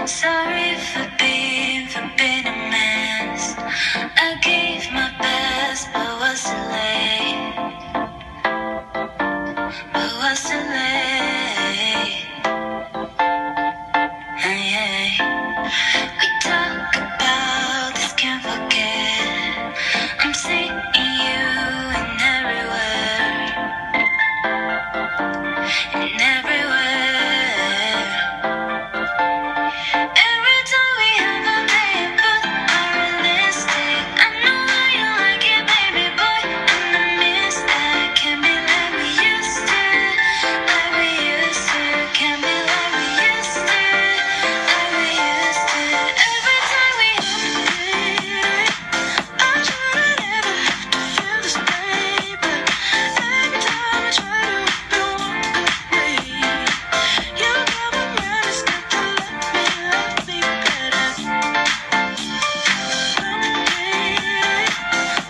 Sorry for being a mess. I gave my best, but was too late. But was too late. Hey, we talk about this, can't forget. I'm seeing you in everywhere. In everywhere. Every time we have a day, but unrealistic. I know how you like it, baby boy, and I miss that. Can't be like we used to, like we used to. Can't be like we used to, like we used to. Every time we have a day, I try to never have to feel this way, but every time I try to walk away, you come around and start to love me better. Someday,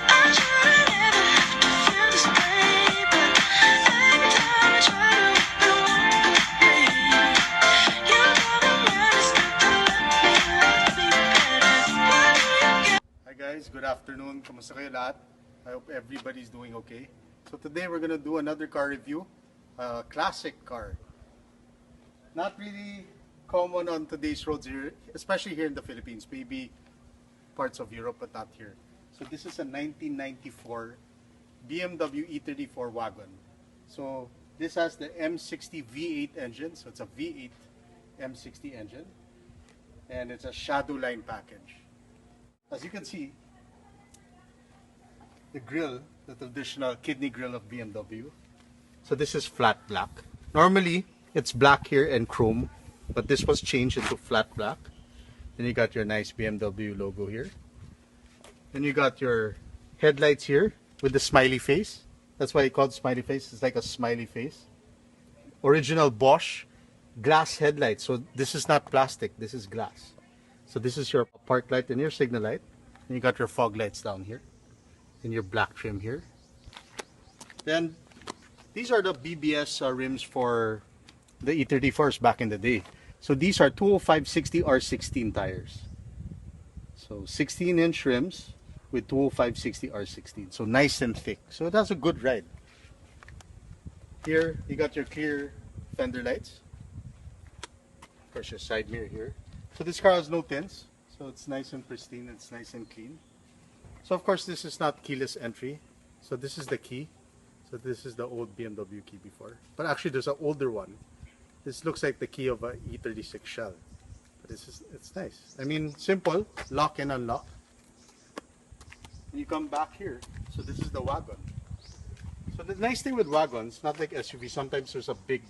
I try to never have to feel this way, but every time I try to walk away, you come around and start to love me better. Hi guys, good afternoon. Kamusta kayo lahat? I hope everybody's doing okay. So today we're gonna do another car review, a classic car. Not really common on today's roads here, especially here in the Philippines. Maybe parts of Europe, but not here. So this is a 1994 BMW E34 Wagon. So this has the M60 V8 engine. So it's a V8 M60 engine, and it's a shadow line package. As you can see, the grille, the traditional kidney grille of BMW. So this is flat black. Normally, it's black here and chrome, but this was changed into flat black. Then you got your nice BMW logo here. Then you got your headlights here with the smiley face. That's why it's called smiley face. It's like a smiley face. Original Bosch glass headlights. So this is not plastic, this is glass. So this is your park light and your signal light. And you got your fog lights down here. And your black trim here. Then these are the BBS rims for the E34s back in the day. So these are 205/60 R16 tires. So 16-inch rims with 205/60 R16. So nice and thick. So that's a good ride. Here you got your clear fender lights. Of course, your side mirror here. So this car has no tints. So it's nice and pristine. It's nice and clean. So of course this is not keyless entry. So this is the key. So this is the old BMW key before. But actually there's an older one. This looks like the key of a E36 shell. But it's nice. I mean, simple. Lock and unlock. And you come back here. So this is the Wagon. So the nice thing with Wagons, not like SUV, sometimes there's a big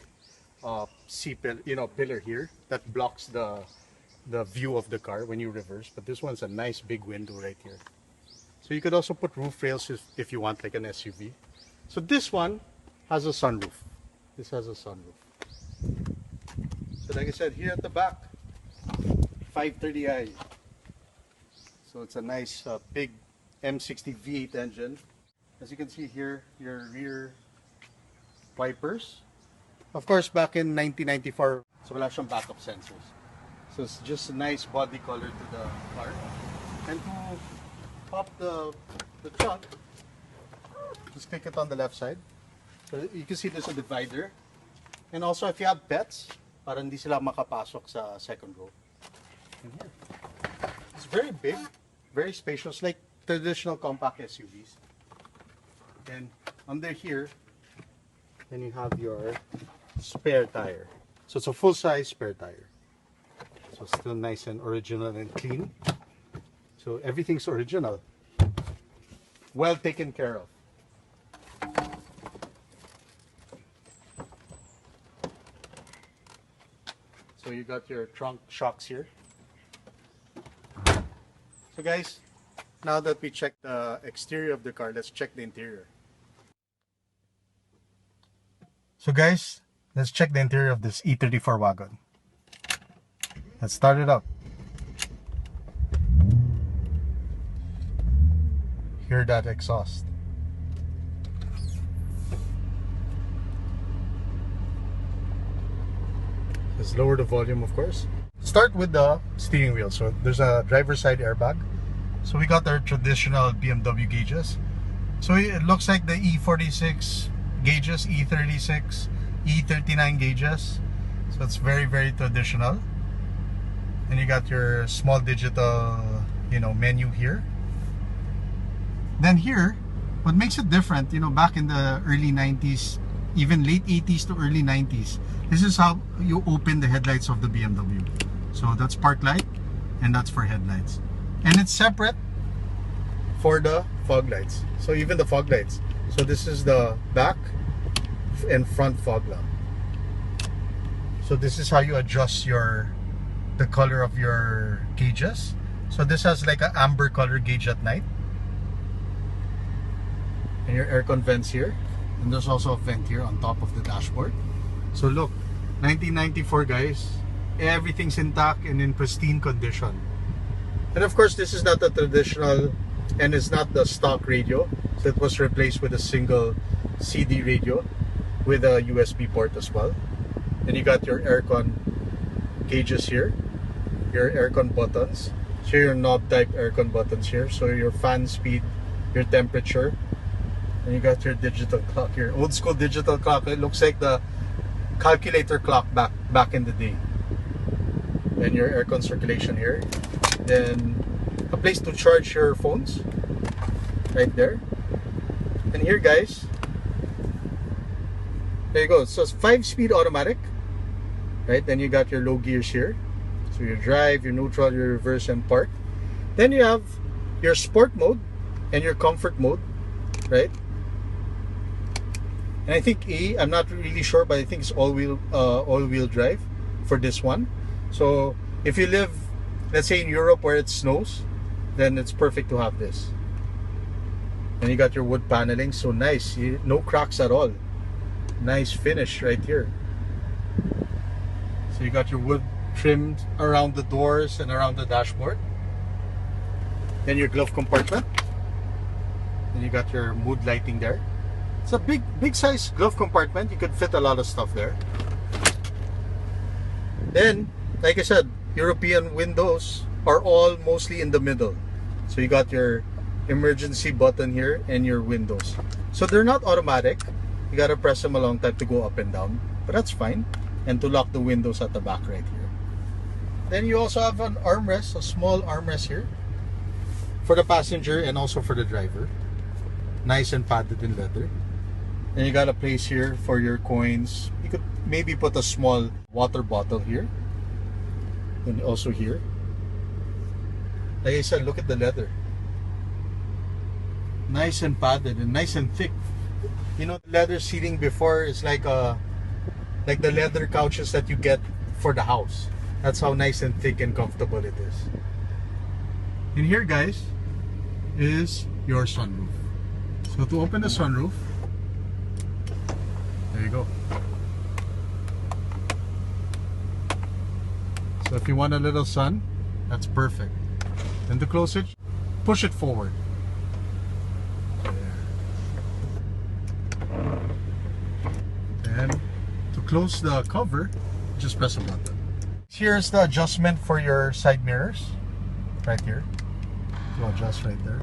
pillar here that blocks the view of the car when you reverse. But this one's a nice big window right here. So you could also put roof rails if you want, like an SUV. So this one has a sunroof. This has a sunroof. So like I said, here at the back, 530i. So it's a nice big M60 V8 engine. As you can see here, your rear wipers. Of course, back in 1994, so wala siyang backup sensors. So it's just a nice body color to the car. And to pop the trunk, just click it on the left side. So you can see there's a divider. And also if you have pets, para hindi sila makapasok sa second row. And here. It's very big, very spacious, like traditional compact SUVs. And under here, then you have your spare tire. So it's a full-size spare tire. So still nice and original and clean. So everything's original. Well taken care of. So you got your trunk shocks here. So guys, now that we checked the exterior of the car, let's check the interior. So guys, let's check the interior of this E34 Wagon. Let's start it up. Hear that exhaust. Let's lower the volume, of course. Start with the steering wheel. So there's a driver's side airbag. So we got our traditional BMW gauges. So it looks like the E46 gauges, E36, E39 gauges. So it's very, very traditional. And you got your small digital, menu here. Then here, what makes it different, back in the early 90s, even late 80s to early 90s, this is how you open the headlights of the BMW. So that's park light, and that's for headlights. And it's separate for the fog lights. So even the fog lights. So this is the back and front fog lamp. So this is how you adjust the color of your gauges. So this has like an amber color gauge at night. And your aircon vents here. And there's also a vent here on top of the dashboard. So look, 1994 guys, everything's intact and in pristine condition. And of course, this is not the traditional, and it's not the stock radio. So it was replaced with a single CD radio with a USB port as well. And you got your aircon gauges here, your aircon buttons. So your knob type aircon buttons here. So your fan speed, your temperature. And you got your digital clock, your old school digital clock. It looks like the calculator clock back in the day. And your aircon circulation here. Then a place to charge your phones right there. And here guys, there you go. So it's 5-speed automatic, right? Then you got your low gears here. So your drive, your neutral, your reverse, and park. Then you have your sport mode and your comfort mode, right? And I think I'm not really sure, but I think it's all-wheel drive for this one. So if you live, let's say in Europe where it snows, then it's perfect to have this. And you got your wood paneling, so nice. No cracks at all. Nice finish right here. So you got your wood trimmed around the doors and around the dashboard. Then your glove compartment. Then you got your mood lighting there. It's a big size glove compartment. You could fit a lot of stuff there. Then, like I said, European windows are all mostly in the middle. So you got your emergency button here and your windows. So they're not automatic. You gotta press them a long time to go up and down, but that's fine. And to lock the windows at the back right here. Then you also have an armrest, a small armrest here for the passenger and also for the driver. Nice and padded in leather. And you got a place here for your coins. You could maybe put a small water bottle here. And also here. Like I said, look at the leather. Nice and padded and nice and thick. The leather seating before is like the leather couches that you get for the house. That's how nice and thick and comfortable it is. And here guys is your sunroof. So to open the sunroof, there you go. So if you want a little sun, that's perfect. And to close it, push it forward. There. And to close the cover, just press a button. Here's the adjustment for your side mirrors. Right here. To adjust right there.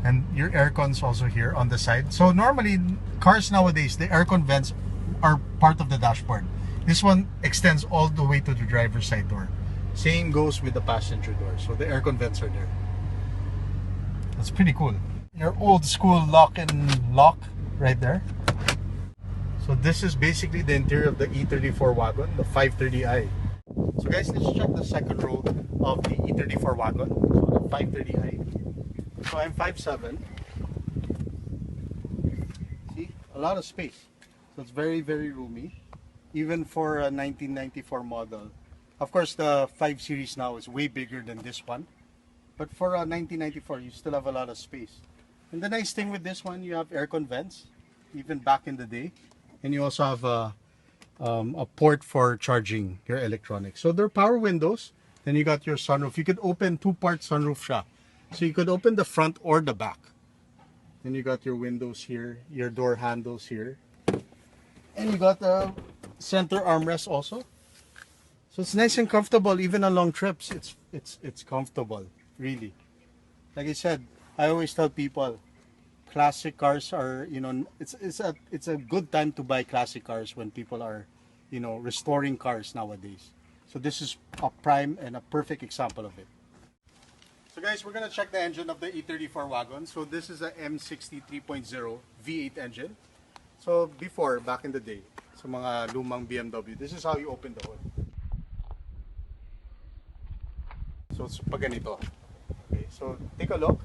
And your aircon's also here on the side. So normally, cars nowadays, the aircon vents are part of the dashboard. This one extends all the way to the driver's side door. Same goes with the passenger door. So the aircon vents are there. That's pretty cool. Your old school lock and lock right there. So this is basically the interior of the E34 Wagon, the 530i. So guys, let's check the second row of the E34 Wagon. So the 530i. So I'm 5'7". See, a lot of space. So it's very, very roomy. Even for a 1994 model. Of course, the 5 Series now is way bigger than this one. But for a 1994, you still have a lot of space. And the nice thing with this one, you have aircon vents, even back in the day. And you also have a port for charging your electronics. So they're power windows. Then you got your sunroof. You could open 2-part sunroof siya. So you could open the front or the back. Then you got your windows here, your door handles here. And you got the center armrest also. So it's nice and comfortable even on long trips. It's comfortable, really. Like I said, I always tell people, classic cars are, it's a good time to buy classic cars when people are, restoring cars nowadays. So this is a prime and a perfect example of it. So guys, we're gonna check the engine of the E34 wagon. So this is a M60 3.0 V8 engine. So before, back in the day, sa mga lumang BMW, this is how you open the hood. So it's pag ganito. Okay, so take a look.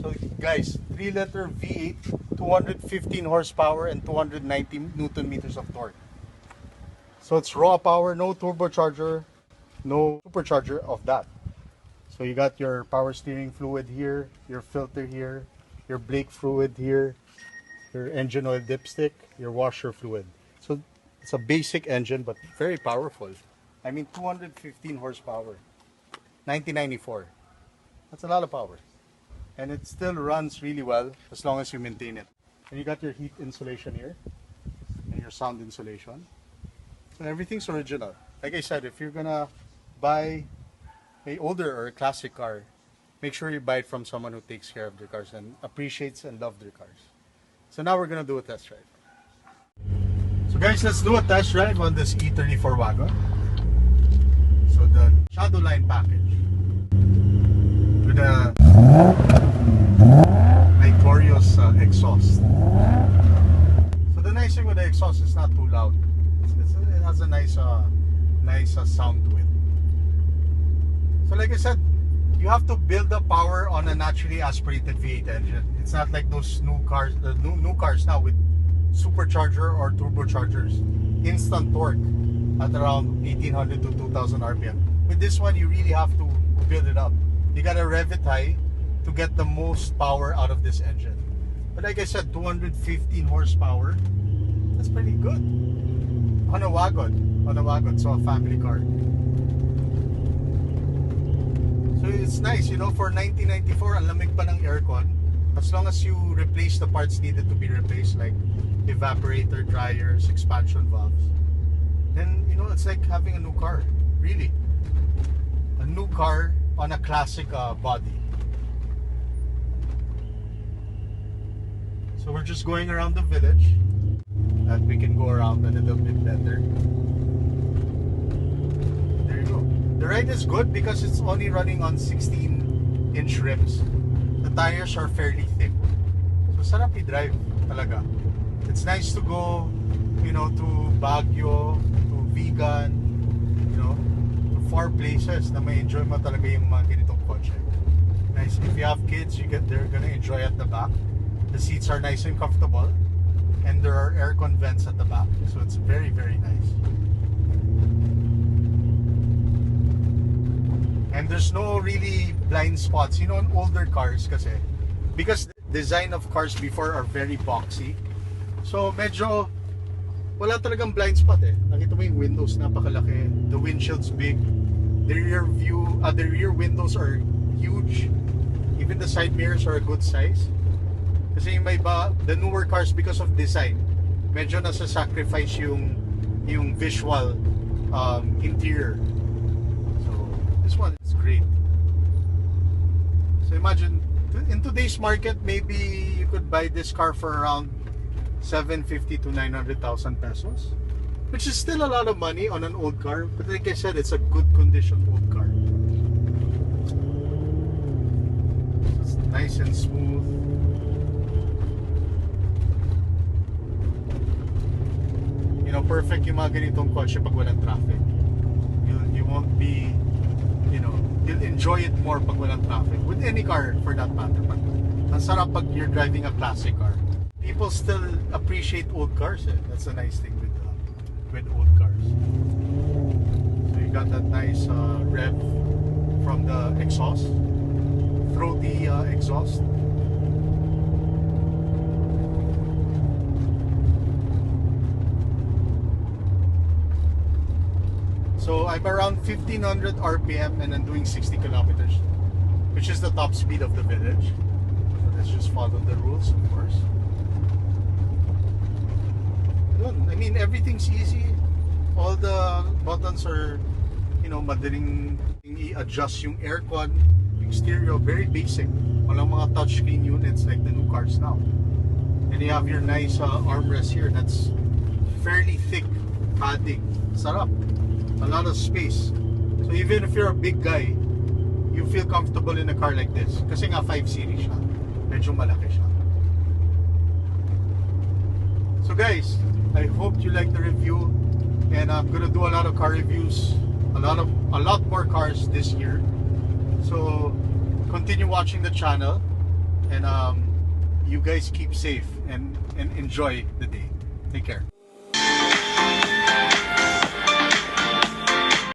So guys, 3-liter V8, 215 horsepower and 290 Newton meters of torque. So it's raw power, no turbocharger, no supercharger of that. So you got your power steering fluid here, your filter here, your brake fluid here, your engine oil dipstick, your washer fluid. So it's a basic engine but very powerful. I mean 215 horsepower, 1994. That's a lot of power. And it still runs really well as long as you maintain it. And you got your heat insulation here and your sound insulation. So everything's original. Like I said, if you're gonna buy a older or a classic car, make sure you buy it from someone who takes care of their cars and appreciates and loves their cars. So now we're gonna do a test drive. So guys, let's do a test drive on this E34 wagon. So the Shadowline package with a Victorious exhaust. So the nice thing with the exhaust is not too loud. It has a nice sound to it. So like I said, you have to build the power on a naturally aspirated V8 engine. It's not like those new cars, the new cars now with supercharger or turbochargers, instant torque at around 1800 to 2000 RPM. With this one, you really have to build it up. You gotta rev it high to get the most power out of this engine. But like I said, 215 horsepower, that's pretty good on a wagon, so a family car. So it's nice, for 1994, ang lamig pa ng aircon. As long as you replace the parts needed to be replaced, like evaporator, dryers, expansion valves, then, it's like having a new car, really. A new car on a classic body. So we're just going around the village, that we can go around a little bit better. There you go. The ride is good because it's only running on 16-inch rims. The tires are fairly thick. So sarap i-drive talaga. It's nice to go, to Baguio, to Vegan, to far places na may enjoy mo talaga yung mga ganitong kotse. Nice. If you have kids, they're gonna enjoy at the back. The seats are nice and comfortable, and there are aircon vents at the back, so it's very, very nice. And there's no really blind spots, on older cars kasi, because the design of cars before are very boxy. So medyo wala talagang blind spot eh. Nakita mo yung windows, napakalaki. The windshield's big. The rear windows are huge. Even the side mirrors are a good size. Kasi yung the newer cars, because of design, medyo nasa-sacrifice yung visual interior. So this one is great. So imagine, in today's market, maybe you could buy this car for around 750 to 900,000 pesos, which is still a lot of money on an old car. But like I said, it's a good condition old car. It's nice and smooth. Perfect yung mga ganitong kotse pag walang traffic. You won't be, you'll enjoy it more pag walang traffic. With any car for that matter. But ang sarap pag you're driving a classic car. People still appreciate old cars. That's a nice thing with old cars. So you got that nice rev from the exhaust, throaty exhaust. So I'm around 1500 RPM and I'm doing 60 kilometers, which is the top speed of the village. So let's just follow the rules, of course. I mean, everything's easy. all the buttons are, you know, madaling i-adjust yung aircon, yung stereo, very basic. Walang mga touchscreen units like the new cars now. And you have your nice armrest here that's fairly thick padding. Sarap. A lot of space. So even if you're a big guy, you feel comfortable in a car like this. Kasi nga 5 series siya. Medyo malaki siya. So guys, I hope you like the review. And I'm gonna do a lot of car reviews. A lot more cars this year. So continue watching the channel. And you guys keep safe and enjoy the day. Take care.